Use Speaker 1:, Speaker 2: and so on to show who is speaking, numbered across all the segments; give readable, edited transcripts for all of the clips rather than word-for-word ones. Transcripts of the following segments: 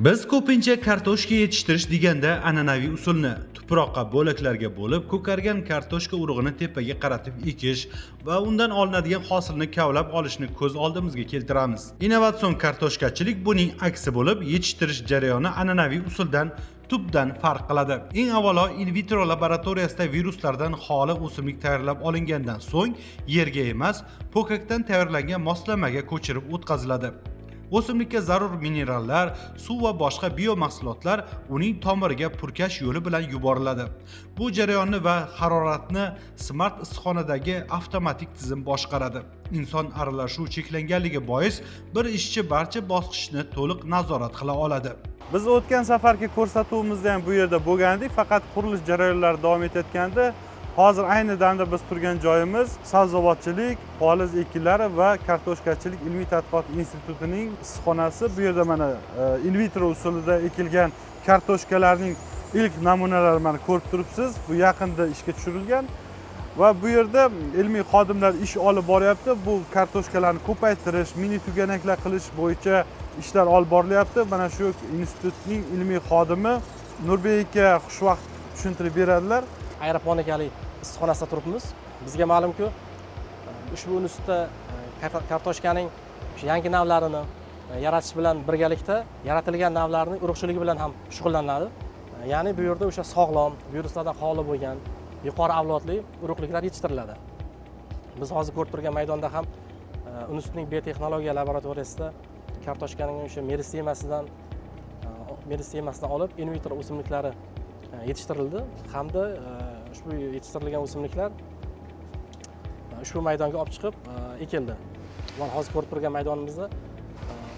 Speaker 1: Biz ko'pincha kartoshka yetishtirish deganda an'anaviy usulni tuproqqa bo'laklarga bo'lib, ko'kargan kartoshka urug'ini tepaga qaratib ekish va undan olinadigan hosilni kavlab olishni ko'z oldimizga keltiramiz. Innovatsion kartoshkachilik buning aksi bo'lib, yetishtirish jarayoni an'anaviy usuldan tubdan farq qiladi. Eng avvalo in vitro laboratoriyasida viruslardan xoli o'simlik tayyorlab olingandan so'ng yerga emas, po'kakdan tayyorlangan moslamaga ko'chirib o'tkaziladi. O'simlikka zarur minerallar, suv va boshqa biomahsulotlar uning tomiriga purkash yo'li bilan yuboriladi. Bu jarayonni va haroratni smart issiqxonadagi avtomatik tizim boshqaradi. Inson aralashuvi cheklanganligi bois bir ishchi barcha bosqichni to'liq nazorat qila oladi.
Speaker 2: Biz o'tgan safargi ko'rsatuvimizda ham bu yerda bo'lgandik, faqat qurilish jarayonlari davom etayotganda, hozir ayni damda biz turgan joyimiz sabzavotchilik, poliz ekinlari va kartoshkachilik ilmiy tadqiqot institutining issiqxonasi. Bu yerda mana in vitro usulida ekilgan kartoshkalarning ilk namunalarini mana ko'rib turibsiz. Bu yaqinda ishga tushirilgan va bu yerda ilmiy xodimlar ish olib boryapti. Bu kartoshkalarni ko'paytirish, mini tuganaklar qilish bo'yicha ishlar olib borilyapti. Mana shu institutning ilmiy xodimi Nurbek aka xushvaqt tushuntirib beradilar.
Speaker 3: Aeroponikalik issiqxonasida turibmiz. Bizga ma'lumki, ushbu institutda kartoshkaning yangi navlarini yaratish bilan birgalikda yaratilgan navlarning urug'chiligi bilan ham shug'ullanadi. Ya'ni bu yerda o'sha sog'lom, viruslardan xoli bo'lgan yuqori avlodli urug'liklar yetishtiriladi. Biz hozir ko'rib turgan maydonda ham institutning biotexnologiya laboratoriyasida kartoshkaning o'sha meristemasidan olib in vitro o'simliklari yetishtirildi hamda ushbu yetishtirilgan o'simliklar ushbu maydonga olib chiqib ekildi. Mana hozir ko'rib turgan maydonimizda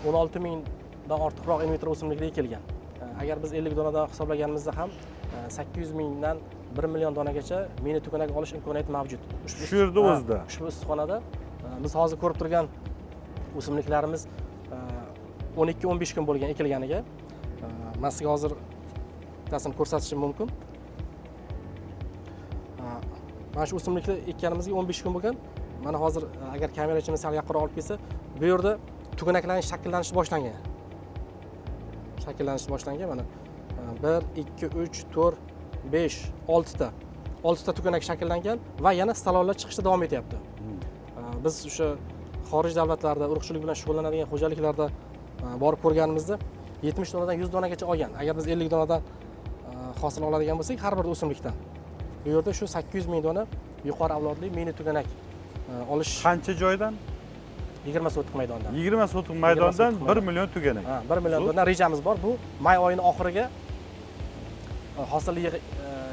Speaker 3: 16 mingdan ortiqroq in vitro o'simliklar ekilgan. Agar biz 50 donadan hisoblaganimizda ham 800 mingdan 1 million donagacha mini tuganak olish imkoniyati mavjud.
Speaker 2: Shu yerda o'zida.
Speaker 3: Ushbu issiqxonada biz hozir ko'rib turgan o'simliklarimiz 12-15 kun bo'lgan ekilganiga. Men sizga hozir tasini ko'rsatishim mumkin. Mana shu o'simlikni ekkanimizga 15 kun bo'lgan. Mana hozir agar kamerachimiz sal yaqinroq olib kelsa, bu yerda tuganaklarning shakllanishi boshlangan. Mana 1, 2, 3, 4, 5, 6 ta. 6 ta tuganak shakllangan va yana stolonlar chiqishda davom etyapti. Biz o'sha xorij davlatlarda urug'chilik bilan shug'ullanadigan xo'jaliklarda borib ko'rganimizda 70 donadan 100 donagacha olgan. Agar biz 50 donadan hosil oladigan bo'lsak, har bir o'simlikdan bu yerda shu 800 ming dona yuqori avlodli mini tuganak olish.
Speaker 2: Qancha joydan?
Speaker 3: 20 sotix maydondan.
Speaker 2: 20 sotix maydondan 1 million tuganak.
Speaker 3: 1 million dona rejamiz bor. Bu may oyining oxiriga hosilni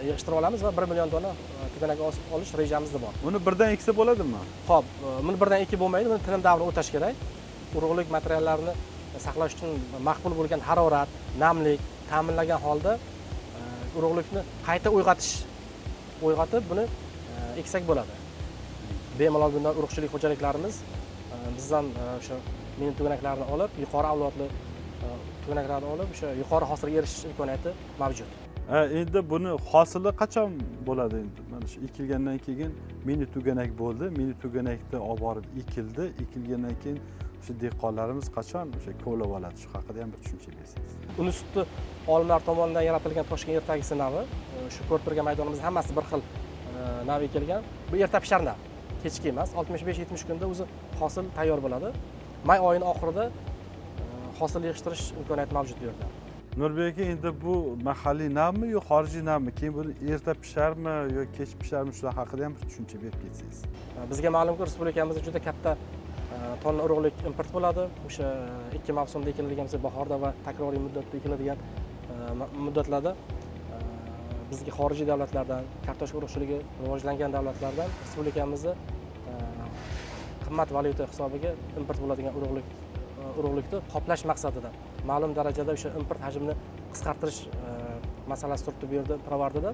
Speaker 3: yig'ishtirib olamiz va 1 million dona tuganak olish rejamizda bor.
Speaker 2: Buni birdan eksa bo'ladimi?
Speaker 3: Xo'p, buni birdan ekib bo'lmaydi. Buni tilim davrini o'tash kerak. Urug'lik materiallarini saqlash uchun maqbul bo'lgan harorat, namlik ta'minlagan holda urug'likni qayta uyg'otib buni eksak bo'ladi. Bemalol bundan urug'chilik xo'jaliklarimiz bizdan o'sha mini tuganaklarni olib, yuqori avlodli tuganaklarni olib, o'sha yuqori hosilga erishish imkoniyati mavjud.
Speaker 2: Endi buni hosili qachon bo'ladi endi? Mana shu ekilgandan keyin mini tuganak bo'ldi. Mini tuganakni olib borib ekildi. Ekilgandan keyin o'sha dehqonlarimiz qachon o'sha ko'lab oladi? Shu haqida ham bir tushuncha bersangiz.
Speaker 3: Institut olimlar tomonidan yaratilgan Toshkent ertagisi navi, shu ko'rib turgan maydonimizda hammasi bir xil nav ekilgan. Bu erta pishar nav, kechki emas. 65-70 kunda o'zi hosil tayyor bo'ladi. May oyining oxirida hosil yig'ishtirish imkoniyati mavjud bu yerda.
Speaker 2: Nurbek aka, endi bu mahalliy navmi yo xorijiy navmi? Keyin buni erta pisharmi yo kech pisharmi? Shular haqida ham bir tushuncha berib ketsangiz.
Speaker 3: Bizga ma'lumki, respublikamizda juda katta tonna urug'lik import bo'ladi. O'sha ikki mavsumda ekiladigan, bahorda va takroriy muddatda ekiladigan muddatlarda bizga xorijiy davlatlardan, kartoshka urug'chiligi rivojlangan davlatlardan respublikamizda qimmat valyuta hisobiga import bo'ladigan urug'likni qoplash maqsadida ma'lum darajada o'sha import hajmini qisqartirish masalasi turibdi bu yerda pirovardida.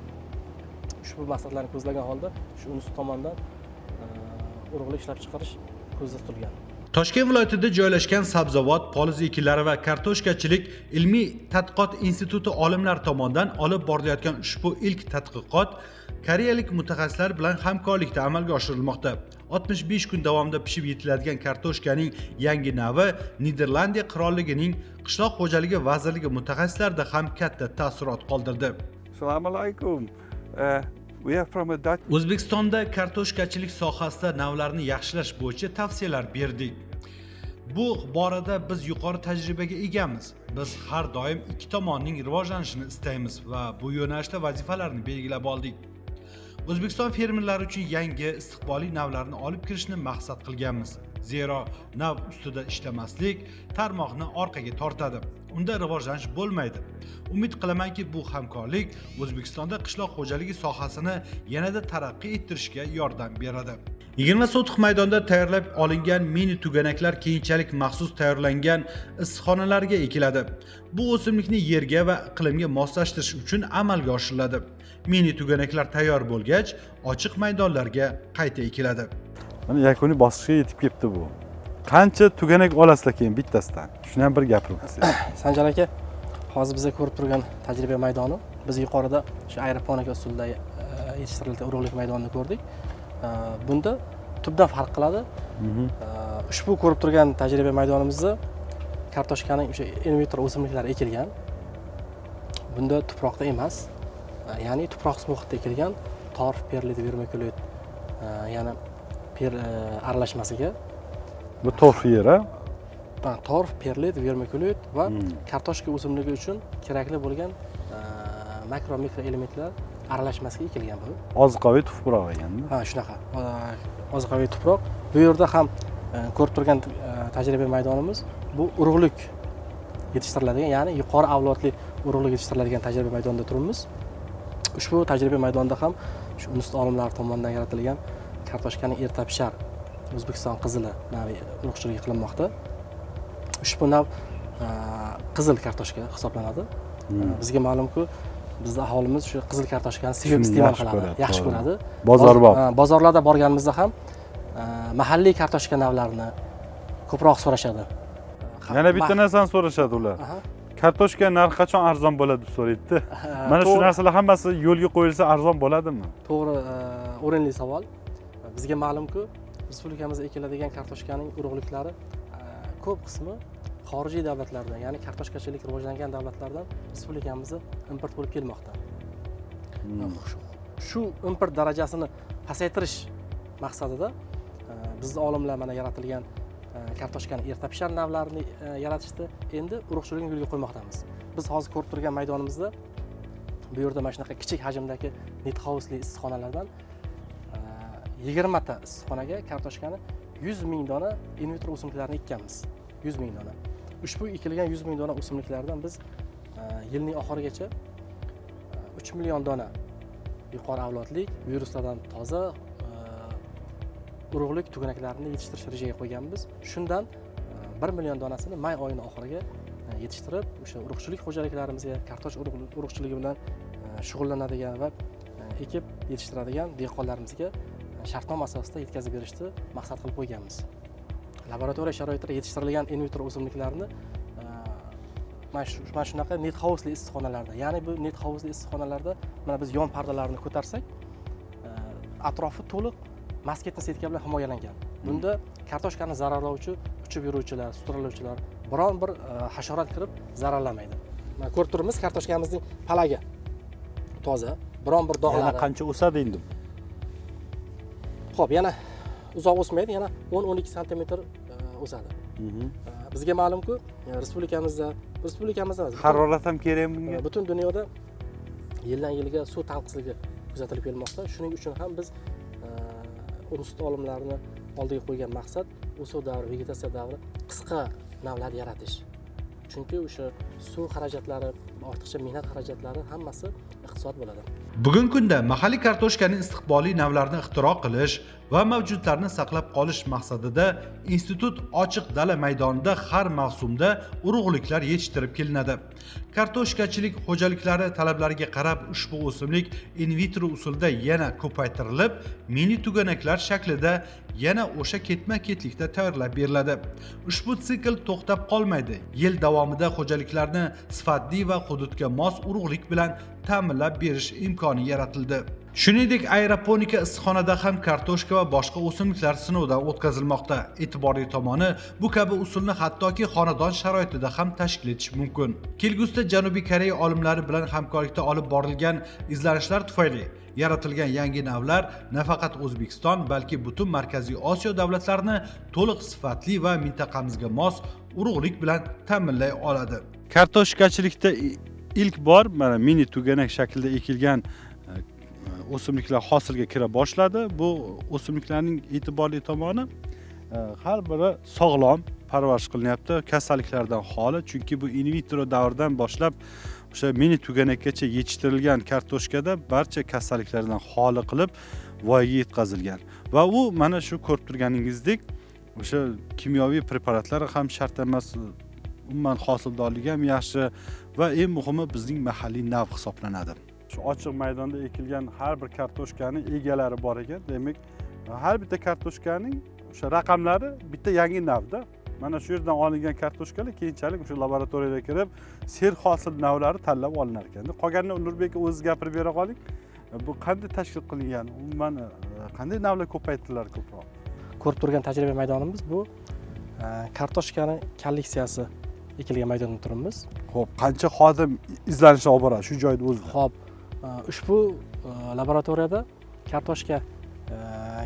Speaker 3: Ushbu maqsadlarni ko'zlagan holda shu institut tomonidan urug'lik ishlab chiqarish ko'zda tutilgan.
Speaker 1: Toshkent viloyatida joylashgan sabzavot, poliz ekinlari va kartoshkachilik ilmiy tadqiqot instituti olimlari tomonidan olib borilayotgan ushbu ilk tadqiqot koreyalik mutaxassislar bilan hamkorlikda amalga oshirilmoqda. 65 kun davomida pishib yetiladigan kartoshkaning yangi navi Niderlandiya qirolligining qishloq xo'jaligi vazirligi mutaxassislarida ham katta taassurot qoldirdi.
Speaker 4: Assalamu alaikum. We are from a Dutch.
Speaker 1: O'zbekistonda kartoshkachilik sohasida navlarni yaxshilash bo'yicha tavsiyalar berdik. Bu borada biz yuqori tajribaga egamiz. Biz har doim ikki tomonning rivojlanishini istaymiz va bu yo'nalishda vazifalarni belgilab oldik. O'zbekiston fermerlari uchun yangi istiqbolli navlarni olib kirishni maqsad qilganmiz. Zero nav ustida ishlamaslik tarmoqni orqaga tortadi. Unda rivojlanish bo'lmaydi. Umid qilamanki, bu hamkorlik O'zbekistonda qishloq xo'jaligi sohasini yanada taraqqiy ettirishga yordam beradi. 20 sotix maydonda tayyorlab olingan mini tuganaklar keyinchalik maxsus tayyorlangan issiqxonalarga ekiladi. Bu o'simlikni yerga va iqlimga moslashtirish uchun amalga oshiriladi. Mini tuganaklar tayyor bo'lgach, ochiq maydonlarga qayta ekiladi.
Speaker 2: Mana yakuniy bosqichga yetib kelibdi bu. Qancha tuganak olasizlar keyin bittasidan? Shuni ham bir gapirib o'tsangiz.
Speaker 3: Sanjar aka, hozir biz ko'rib turgan tajriba maydoni, biz yuqorida shu aeroponika usulida yetishtirilgan urug'lik maydonini ko'rdik. Bunda tubdan farq qiladi. Ushbu ko'rib turgan tajriba maydonimizda kartoshkaning o'sha in vitro o'simliklari ekilgan. Bunda tuproqda emas, ya'ni tuproqsiz muhitda ekilgan torf, perlit, vermikulit, yana aralashmasiga
Speaker 2: Bu torf yer, ha?
Speaker 3: Torf, perlit, vermikulit va kartoshka o'simligi uchun kerakli bo'lgan makro mikro elementlar aralashmasiga ekilgan bu.
Speaker 2: Oziqaviy tuproq ekanda.
Speaker 3: Ha, shunaqa. Oziqaviy tuproq. Bu yerda ham ko'rib turgan tajriba maydonimiz bu urug'lik yetishtiriladigan, ya'ni yuqori avlodli urug'lik yetishtiriladigan tajriba maydonida turibmiz. Ushbu tajriba maydonida ham shu Unust olimlari tomonidan yaratilgan kartoshkaning erta pishar O'zbekiston qizili navi urug'chiligi qilinmoqda. Ushbu nav qizil kartoshka hisoblanadi. Bizga ma'lumki, bizda aholimiz shu qizil kartoshkani sevib iste'mol qiladi, yaxshi ko'radi. Bozorlarda borganimizda ham mahalliy kartoshka navlarini ko'proq so'rashadi.
Speaker 2: Yana bitta narsani so'rashadi ular. Kartoshka narxi qachon arzon bo'ladi deb so'raydi. Mana shu narsalar hammasi yo'lga qo'yilsa arzon bo'ladimi?
Speaker 3: To'g'ri, o'rinli savol. Bizga ma'lumki, respublikamizda ekiladigan kartoshkaning urug'liklari ko'p qismi xorijiy davlatlardan, ya'ni kartoshkachilik rivojlangan davlatlardan respublikamizga import bo'lib kelmoqda. Shu import darajasini pasaytirish maqsadida bizning olimlar mana yaratilgan kartoshkani erta pishar navlarini yaratishdi. Endi urug'chilikni yo'lga qo'ymoqdamiz. Biz hozir ko'rib turgan maydonimizda bu yerda mana shunaqa kichik hajmdagi net houseli issiqxonalardan 20 ta issiqxonaga kartoshkani 100 ming dona in vitro o'simliklarni ekkanmiz. 100 ming dona. Ushbu ekilgan 100 ming dona o'simliklardan biz yilning oxirigacha 3 million dona yuqori avlodlik, viruslardan toza urug'lik tuganaklarini yetishtirish rejaga qo'yganmiz. Shundan 1 million donasini may oyining oxiriga yetishtirib, o'sha urug'chilik xo'jaliklarimizga, kartoshka urug'chiligi bilan shug'ullanadigan va ekib yetishtiradigan dehqonlarimizga shartnoma asosida yetkazib berishni maqsad qilib qo'yganmiz. Laboratoriya sharoitida yetishtirilgan in vitro o'simliklarni mana shunaqa net houseli issiqxonalarda, ya'ni bu net houseli issiqxonalarda mana biz yon pardalarni ko'tarsak, atrofi to'liq masketni setka bilan himoyalangan. Bunda kartoshkani zararlovchi, uchib yuruvchilar, sudraluvchilar, biron bir hasharot kirib zararlamaydi. Mana ko'rib turibmiz, kartoshkamizning palagi toza, biron bir dog'lari.
Speaker 2: Yana qancha o'sadi endi?
Speaker 3: Xo'p, yana uzoq o'smaydi, yana 10-12 sm o'sadi. Bizga ma'lumki, respublikamizda emas,
Speaker 2: harorat ham kerak bunga.
Speaker 3: Butun dunyoda yildan yilga suv tanqisligi kuzatilib kelmoqda. Shuning uchun ham biz Unust olimlarini oldiga qo'ygan maqsad o'suv davri, vegetatsiya davri qisqa navlar yaratish. Chunki o'sha suv xarajatlari, ortiqcha mehnat xarajatlari hammasi iqtisod bo'ladi.
Speaker 1: Bugungi kunda mahalliy kartoshkaning istiqbolli navlarini ixtiro qilish va mavjudlarni saqlab qolish maqsadida institut ochiq dala maydonida har mavsumda urug'liklar yetishtirib kelinadi. Kartoshkachilik xo'jaliklari talablariga qarab ushbu o'simlik in vitro usulda yana ko'paytirilib, mini tuganaklar shaklida yana o'sha ketma-ketlikda tayyorlab beriladi. Ushbu sikl to'xtab qolmaydi. Yil davomida xo'jaliklarni sifatli va hududga mos urug'lik bilan ta'minlab berish imkoni yaratildi. Shuningdek, aeroponika issiqxonada ham kartoshka va boshqa o'simliklar sinovdan o'tkazilmoqda. E'tiborli tomoni, bu kabi usulni hattoki xonadon sharoitida ham tashkil etish mumkin. Kelgusida Janubiy Koreya olimlari bilan hamkorlikda olib borilgan izlanishlar tufayli yaratilgan yangi navlar nafaqat O'zbekiston, balki butun Markaziy Osiyo davlatlarini to'liq sifatli va mintaqamizga mos urug'lik bilan ta'minlay oladi.
Speaker 2: Kartoshkachilikda ilk bor mana mini tuganak shaklida ekilgan o'simliklar hosilga kira boshladi. Bu o'simliklarning e'tiborli tomoni har biri sog'lom parvarish qilinyapti, kasalliklardan xoli, chunki bu in vitro davridan boshlab o'sha mini tuganakgacha yetishtirilgan kartoshkada barcha kasalliklardan xoli qilib voyaga yetkazilgan. Va u mana shu ko'rib turganingizdek o'sha kimyoviy preparatlar ham shart emas, umuman hosildorligi ham yaxshi va eng muhimi bizning mahalliy nav hisoblanadi. Shu ochiq maydonda ekilgan har bir kartoshkaning egalari bor ekan. Demak, har bitta kartoshkaning o'sha raqamlari bitta yangi navda. Mana shu yerdan olingan kartoshkalar keyinchalik o'sha laboratoriyaga kirib, serhosil navlari tanlab olinar ekan. Qolganini Nurbek o'zingiz gapirib bera qoling. Bu qanday tashkil qilingan? Umuman qanday navlar ko'paytirilar ko'proq?
Speaker 3: Ko'rib turgan tajriba maydonimiz bu kartoshkani kolleksiyasi ekilgan maydonda turibmiz.
Speaker 2: Xo'p, qancha xodim izlanishlar olib boradi shu joyda o'zida?
Speaker 3: Xo'p, ushbu laboratoriyada kartoshka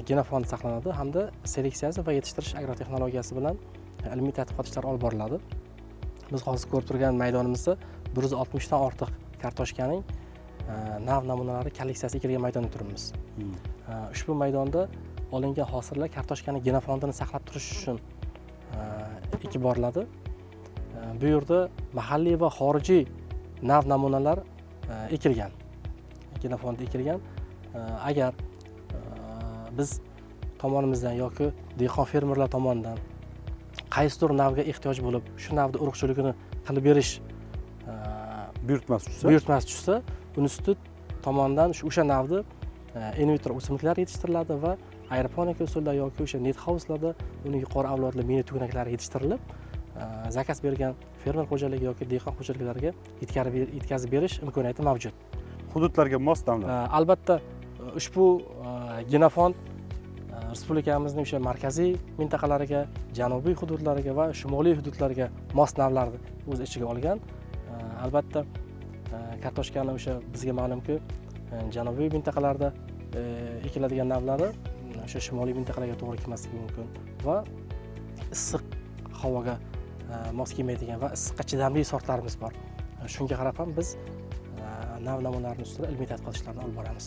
Speaker 3: genofondi saqlanadi hamda seleksiyasi va yetishtirish agrotexnologiyasi bilan ilmiy tadqiqot ishlari olib boriladi. Biz hozir ko'rib turgan maydonimizda 160 dan ortiq kartoshkaning nav namunalari kolleksiyasi ekilgan maydonda turibmiz. Ushbu maydonda olingan hosillar kartoshkaning genofondini saqlab turish uchun ekib boriladi. Bu yerda mahalliy va xorijiy nav namunalar ekilgan. Genofonda ekilgan. Agar biz tomonimizdan yoki dehqon fermerlar tomonidan qaysidir navga ehtiyoj bo'lib, shu navda urug'chiligini qilib berish buyurtmasi tushsa, institut tomonidan o'sha navda in vitro o'simliklar yetishtiriladi va aeroponika usulida yoki o'sha net house'larda uning yuqori avlodli mini tuganaklari yetishtirilib, zakaz bergan fermer xo'jaligi yoki dehqon xo'jaliklariga yetkazib berish imkoniyati mavjud.
Speaker 2: Hududlarga mos navlar.
Speaker 3: Albatta, ushbu genofond respublikamizning o'sha markaziy mintaqalariga, janubiy hududlariga va shimoliy hududlarga mos navlarni o'z ichiga olgan. Albatta, kartoshkani o'sha bizga ma'lumki, janubiy mintaqalarda ekiladigan navlari o'sha shimoliy mintaqalarga to'g'ri kelmasligi mumkin va issiq havoga mos kelmaydigan va issiqqa chidamli sortlarimiz bor. Shunga qarab ham biz nav namunalarini ustida ilmiy tadqiqot ishlarini olib boramiz.